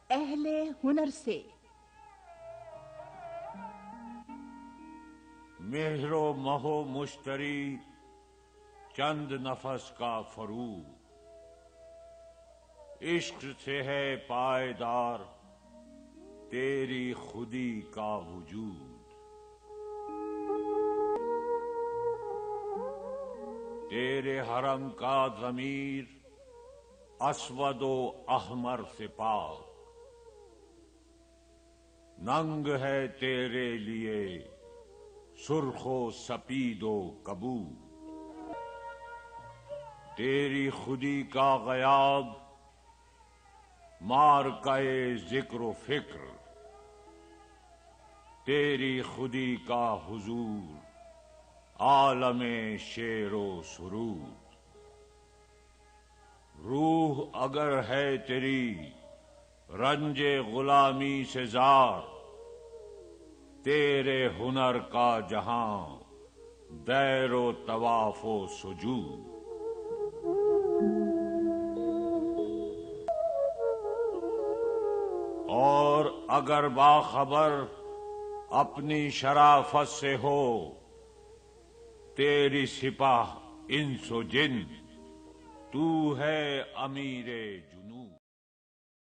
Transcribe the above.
اہل ہنر سے۔ مہر و مہ و مشتری چند نفس کا فروغ، عشق سے ہے پائیدار تیری خودی کا وجود۔ تیرے حرم کا ضمیر اسود و احمر سے پاک، ننگ ہے تیرے لیے سرخ و سپید و کبود۔ تیری خودی کا غیاب مارکے ذکر و فکر، تیری خودی کا حضور عالم شعر و سرود۔ روح اگر ہے تیری رنج غلامی سے زار، تیرے ہنر کا جہاں دیر و طواف و سجود۔ اور اگر باخبر اپنی شرافت سے ہو تیری سپاہ انس و جن، تو ہے امیر جنود۔